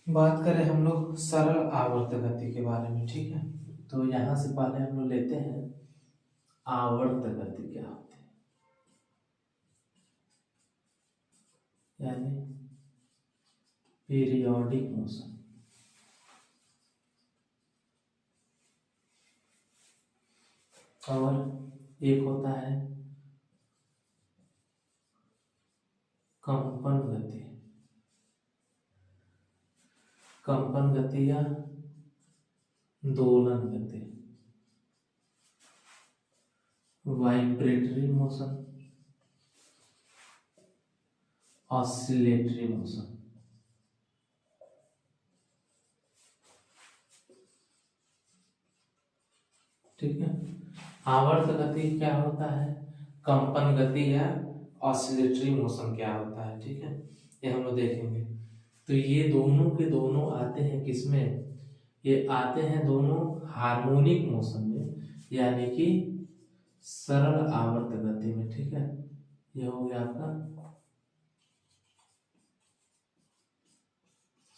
बात करें हम लोग सरल आवर्त गति के बारे में, ठीक है। तो यहाँ से पहले हम लोग लेते हैं आवर्त गति क्या होती है, यानी पीरियोडिक मोशन। और एक होता है कंपन गति, कंपन गति या दोलन गति, वाइब्रेटरी मोशन, ऑसिलेटरी मोशन। ठीक है। आवर्त गति क्या होता है, कंपन गति या ऑसिलेटरी मोशन क्या होता है, ठीक है, ये हम लोग देखेंगे। तो ये दोनों के दोनों आते हैं किसमें, ये आते हैं दोनों हार्मोनिक मोशन में, यानी कि सरल आवर्त गति में, ठीक है। ये हो गया आपका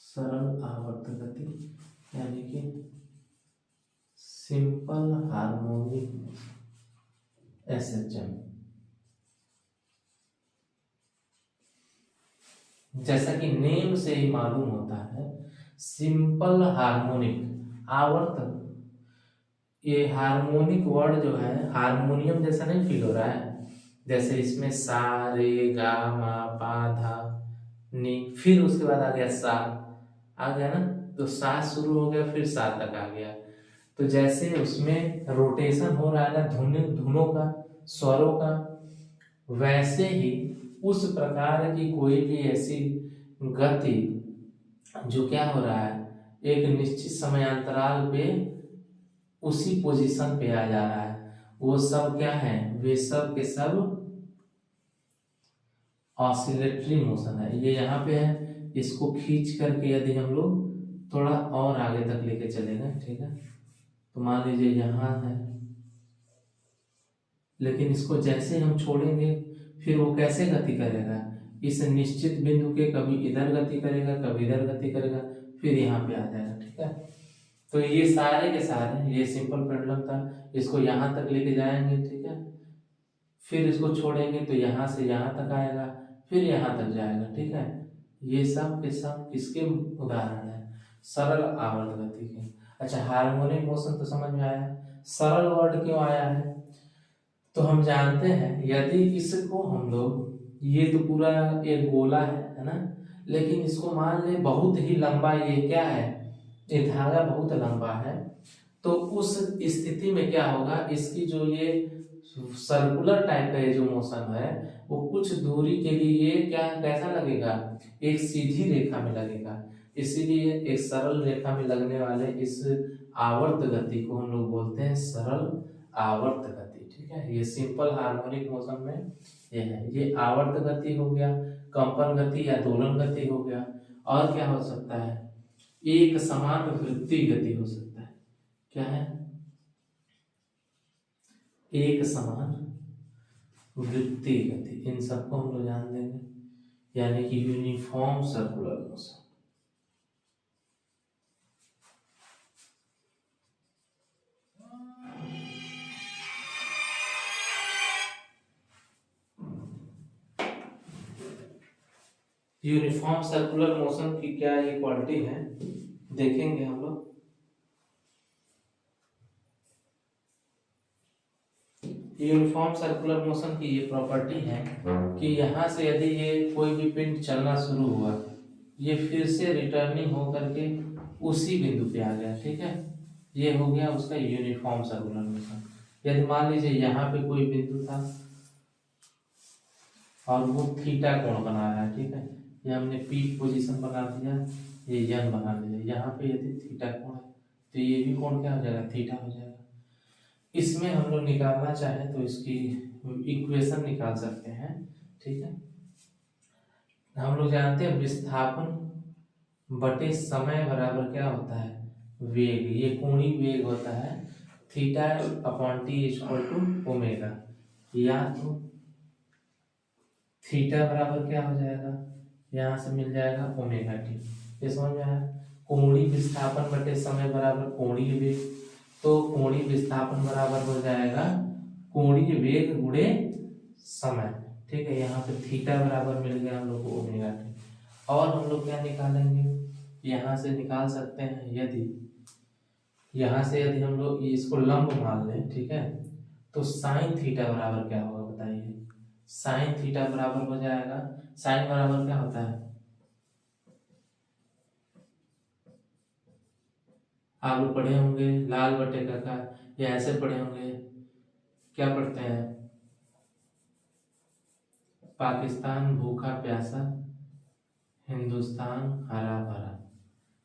सरल आवर्त गति, यानी कि सिंपल हार्मोनिक मोशन, SHM। जैसा कि नेम से ही मालूम होता है, सिंपल हार्मोनिक आवर्त, ये हार्मोनिक वर्ड जो है हारमोनियम जैसा नहीं फील हो रहा है, जैसे इसमें सा रे गा मा पा धा नी, फिर उसके बाद आ गया सा, आ गया ना, तो सा शुरू हो गया फिर सा तक आ गया। तो जैसे उसमें रोटेशन हो रहा है ना धुनों का, स्वरों का, वैसे ही उस प्रकार की कोई भी ऐसी गति जो क्या हो रहा है, एक निश्चित समयांतराल पे उसी पोजीशन पे आ जा रहा है, वो सब क्या है, वे सब के सब ऑसिलेटरी मोशन है। ये यहाँ पे है, इसको खींच करके यदि हम लोग थोड़ा और आगे तक लेके चलेंगे, ठीक है, तो मान लीजिए यहाँ है, लेकिन इसको जैसे हम छोड़ेंगे फिर वो कैसे गति करेगा, इस निश्चित बिंदु के कभी इधर गति करेगा कभी इधर गति करेगा, फिर यहाँ पे आ जाएगा, ठीक है। तो ये सारे के सारे, ये सिंपल पेंडुलम था, इसको यहाँ तक लेके जाएंगे, ठीक है, फिर इसको छोड़ेंगे तो यहाँ से यहाँ तक आएगा, फिर यहाँ तक जाएगा, ठीक है। ये सब के सब किसके उदाहरण है, सरल आवर्त गति के। अच्छा, हार्मोनिक मोशन तो समझ में आया, सरल वर्ड क्यों आया है, तो हम जानते हैं यदि इसको हम लोग, ये तो पूरा एक गोला है ना, लेकिन इसको मान ले बहुत ही लंबा, ये क्या है, ये धागा बहुत लंबा है, तो उस स्थिति में क्या होगा, इसकी जो ये सर्कुलर टाइप का ये जो मोशन है, वो कुछ दूरी के लिए ये क्या कैसा लगेगा, एक सीधी रेखा में लगेगा, इसीलिए एक सरल रेखा में लगने वाले इस आवर्त गति को हम लोग बोलते हैं सरल आवर्त गति, ठीक है। ये सिंपल हार्मोनिक मोशन में ये है, ये आवर्त गति हो गया, कंपन गति या दोलन गति हो गया। और क्या हो सकता है, एक समान वृत्ति गति हो सकता है, क्या है, एक समान वृत्ति गति, इन सबको हम लोग जान देंगे, यानी कि uniform circular motion. Uniform circular motion की क्या ये क्वालिटी है, देखेंगे हम लोग। यूनिफॉर्म सर्कुलर मोशन की ये प्रॉपर्टी है कि यहाँ से यदि ये कोई भी पिंड चलना शुरू हुआ, ये फिर से रिटर्निंग हो करके उसी बिंदु पे आ गया, ठीक है, ये हो गया उसका यूनिफॉर्म सर्कुलर मोशन। यदि मान लीजिए यहाँ पे कोई बिंदु था और वो थीटा कोण बना रहा है, ठीक है, ये हमने पी पोजीशन बना दिया, ये यन बना दिया, यहाँ पे यदि थीटा कोण है तो ये भी कोण क्या हो जाएगा, थीटा हो जाएगा। इसमें हम लोग निकालना चाहें तो इसकी इक्वेशन निकाल सकते हैं, ठीक है। हम लोग जानते हैं विस्थापन बटे समय बराबर क्या होता है, वेग, ये कोणीय वेग होता है, theta upon t equal to omega, या तो थीटा बराबर क्या हो जाएगा, यहाँ से मिल जाएगा ओमेगा टी, ये समझ में आया। कोणीय विस्थापन बटे समय बराबर कोणीय वेग, तो कोणीय विस्थापन बराबर हो जाएगा कोणीय वेग गुणे समय। ठीक है, यहाँ पे थीटा बराबर मिल गया हम लोग को ओमेगा टी। और हम लोग क्या निकालेंगे, यहाँ से निकाल सकते हैं, यहाँ से यदि हम लोग इसको लंब मान लें, ठीक है, तो साइन थीटा बराबर क्या होगा बताइए। साइन थीटा बराबर हो जाएगा, साइन बराबर क्या होता है, आप लोग पढ़े होंगे लाल बटे का, या ऐसे पढ़े होंगे, क्या पढ़ते हैं, पाकिस्तान भूखा प्यासा, हिंदुस्तान हरा भरा,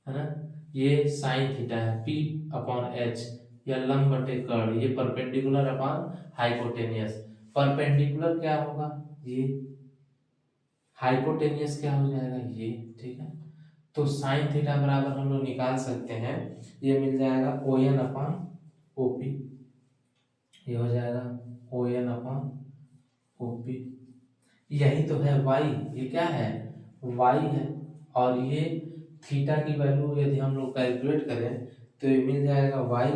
है ना। ये साइन थीटा है, P अपॉन H, या लंब बटे कर्ण, ये परपेंडिकुलर अपॉन हाइपोटेनियस। परपेंडिकुलर क्या होगा ये, हाइपोटेनियस क्या हो जाएगा ये, ठीक है। तो साइन थीटा बराबर हम लोग निकाल सकते हैं, ये मिल जाएगा ON अपॉन OP, ये हो जाएगा ON अपॉन OP। यही तो है y, ये क्या है y है, और ये थीटा की वैल्यू यदि हम लोग कैलकुलेट करें तो ये मिल जाएगा y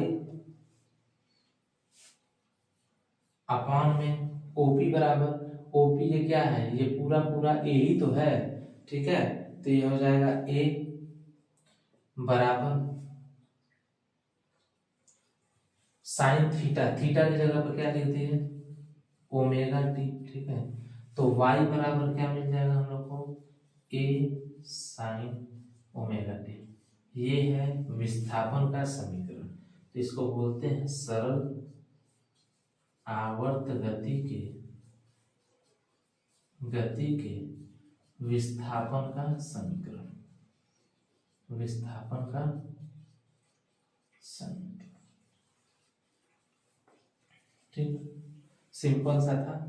अपॉन में OP बराबर, OP ये क्या है, ये पूरा पूरा a ही तो है, ठीक है। तो ये हो जाएगा a बराबर साइन थीटा, थीटा की जगह पर क्या लिख दिए ओमेगा टी, ठीक है। तो y बराबर क्या मिल जाएगा हम लोग को, a साइन ओमेगा टी। ये है विस्थापन का समीकरण, तो इसको बोलते हैं सरल आवर्त गति के विस्थापन का समीकरण, विस्थापन का समीकरण। ठीक, सिंपल सा था।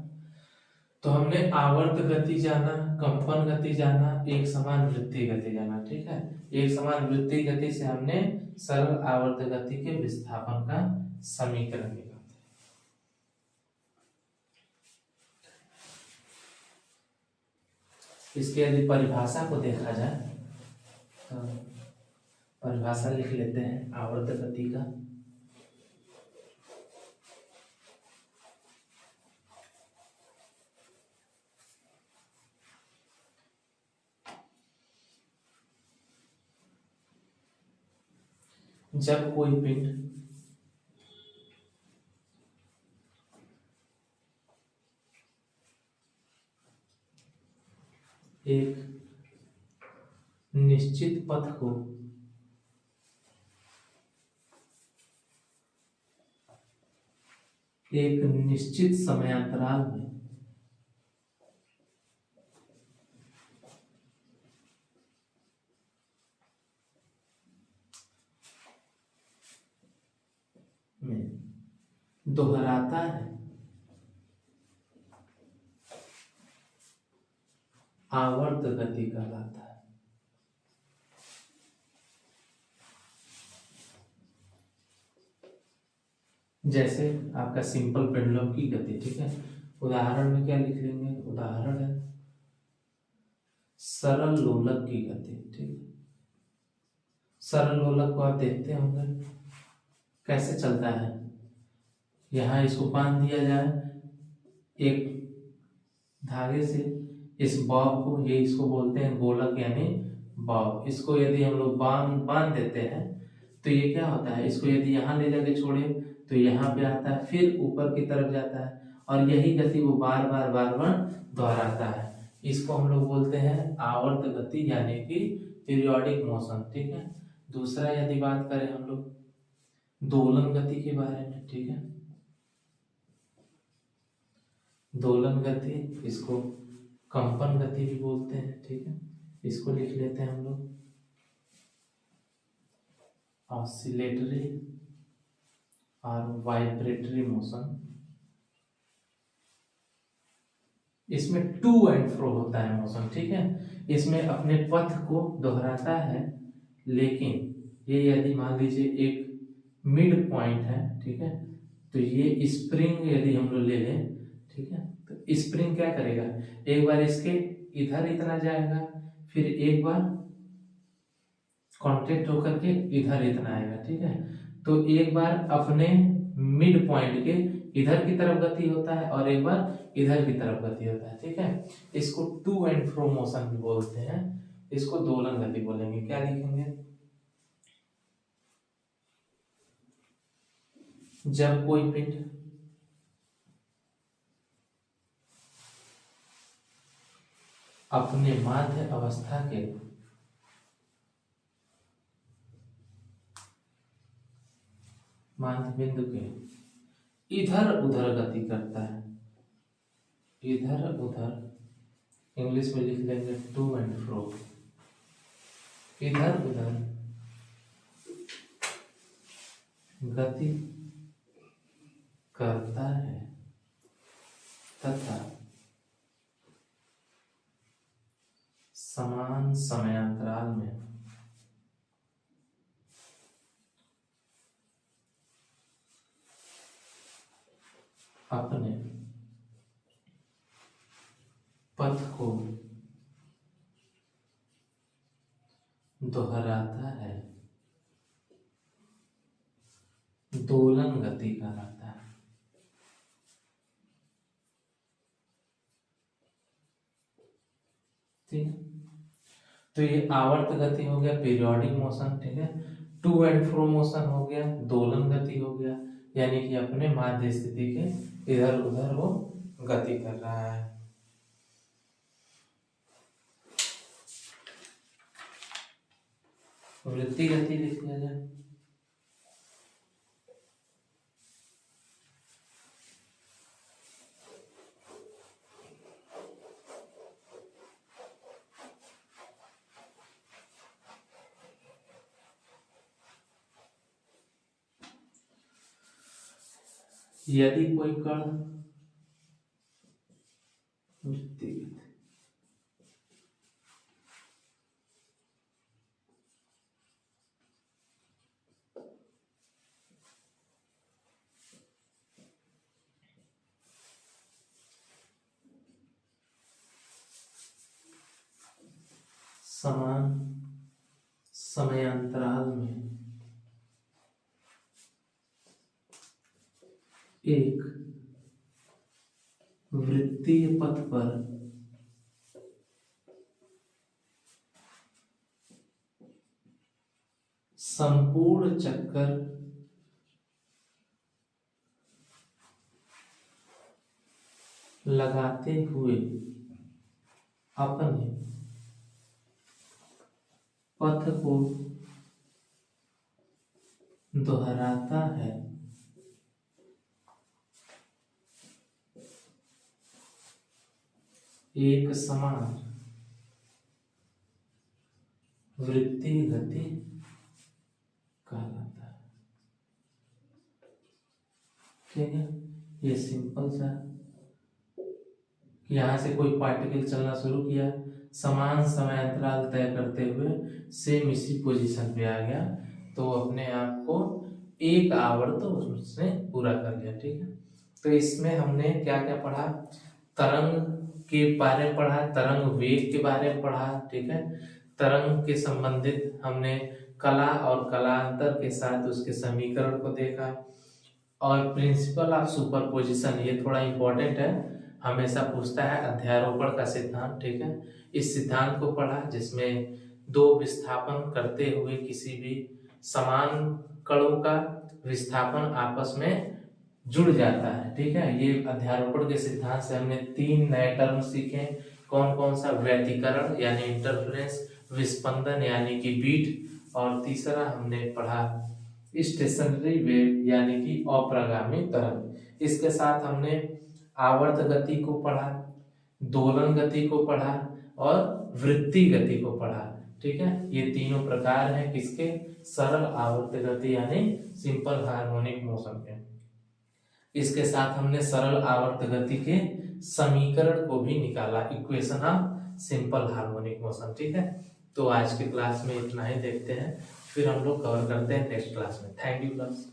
तो हमने आवर्त गति जाना, कंपन गति जाना, एक समान वृत्तीय गति जाना, ठीक है। एक समान वृत्तीय गति से हमने सरल आवर्त गति के विस्थापन का समीकरण निकाला। इसके यदि परिभाषा को देखा जाए तो परिभाषा लिख लेते हैं आवर्त गति का। जब कोई पिंड एक निश्चित पथ को एक निश्चित समयांतराल में दोहराता है, आवर्त गति कहलाता है। जैसे आपका सिंपल पेंडुलम की गति, ठीक है। उदाहरण में क्या लिख लेंगे, उदाहरण है सरल लोलक की गति, ठीक है। सरल लोलक को आप देखते होंगे कैसे चलता है, यहाँ इसको बांध दिया जाए एक धागे से, इस बॉब को, ये इसको बोलते हैं गोलक यानी बॉब। इसको यदि हम लोग बांध देते हैं तो ये क्या होता है, इसको यदि यहाँ ले जाके छोड़े तो यहाँ पे आता है, फिर ऊपर की तरफ जाता है, और यही गति वो बार बार दोहराता है। इसको हम लोग बोलते हैं आवर्त गति यानी कि पीरियोडिक मोशन, ठीक है। दूसरा यदि बात करें हम लोग दोलन गति के बारे में, ठीक है। दोलन गति, इसको कंपन गति भी बोलते हैं, ठीक है। इसको लिख लेते हैं हम लोग ऑसिलेटरी और वाइब्रेटरी मोशन। इसमें टू एंड फ्रो होता है मोशन, ठीक है। इसमें अपने पथ को दोहराता है, लेकिन ये यदि मान लीजिए एक मिड पॉइंट है, ठीक है, तो ये स्प्रिंग यदि हम लोग ले लें, ठीक है, तो स्प्रिंग क्या करेगा, एक बार इसके इधर इतना जाएगा, फिर एक बार कॉन्ट्रैक्ट होकर के इधर इतना आएगा, ठीक है। तो एक बार अपने मिड पॉइंट के इधर की तरफ गति होता है और एक बार इधर की तरफ गति होता है, ठीक है। इसको टू एंड फ्रो मोशन भी बोलते हैं, इसको दोलन गति बोलेंगे। क्या लिखेंगे? जब कोई पिंड अपने माध्य अवस्था के माध्य बिंदु के इधर उधर गति करता है, इधर उधर इंग्लिश में लिख लेंगे टू एंड फ्रो, इधर उधर गति करता है तथा समान समयांतराल में अपने पथ को दोहराता है, दोलन गति कहलाता है। ठीक है, तो ये आवर्त गति हो गया, पीरियोडिक मोशन, ठीक है। टू एंड फ्रो मोशन हो गया, दोलन गति हो गया, यानी कि अपने माध्य स्थिति के इधर उधर वो गति कर रहा है। वृत्ति गति लिख लिया जाए। यदि कोई कण वृत्ति गति समान समयांतराल में एक वृत्तीय पथ पर संपूर्ण चक्कर लगाते हुए अपने पथ को दोहराता है, एक समान वृत्तीय गति कहलाता है। ठीक है, ये सिंपल सा, यहां से कोई पार्टिकल चलना शुरू किया, समान समयांतराल तय करते हुए सेम इसी पोजीशन पे आ गया, तो अपने आप को एक आवर्त तो उसने पूरा कर लिया। ठीक है, तो इसमें हमने क्या क्या पढ़ा? तरंग के बारे में पढ़ा, तरंग वेग के बारे में पढ़ा। ठीक है, तरंग के संबंधित हमने कला और कलांतर के साथ उसके समीकरण को देखा, और प्रिंसिपल ऑफ सुपरपोजिशन, ये थोड़ा इंपॉर्टेंट है, हमेशा पूछता है, अध्यारोपण का सिद्धांत। ठीक है, इस सिद्धांत को पढ़ा जिसमें दो विस्थापन करते हुए किसी भी समान कणों का विस्थापन आपस में जुड़ जाता है। ठीक है, ये अध्यारोपण के सिद्धांत से हमने 3 नए टर्म सीखे। कौन कौन सा? व्यतिकरण यानी इंटरफेरेंस, विस्पंदन यानी कि बीट, और तीसरा हमने पढ़ा स्टेशनरी वेव यानी कि अप्रगामी तरंग। इसके साथ हमने आवर्त गति को पढ़ा, दोलन गति को पढ़ा और वृत्ति गति को पढ़ा। ठीक है, ये तीनों प्रकार हैं किसके? सरल आवर्त गति यानी सिंपल हार्मोनिक मोशन के। इसके साथ हमने सरल आवर्त गति के समीकरण को भी निकाला, equation of simple harmonic motion. ठीक है, तो आज के क्लास में इतना ही देखते हैं, फिर हम लोग कवर करते हैं नेक्स्ट क्लास में। Thank you class.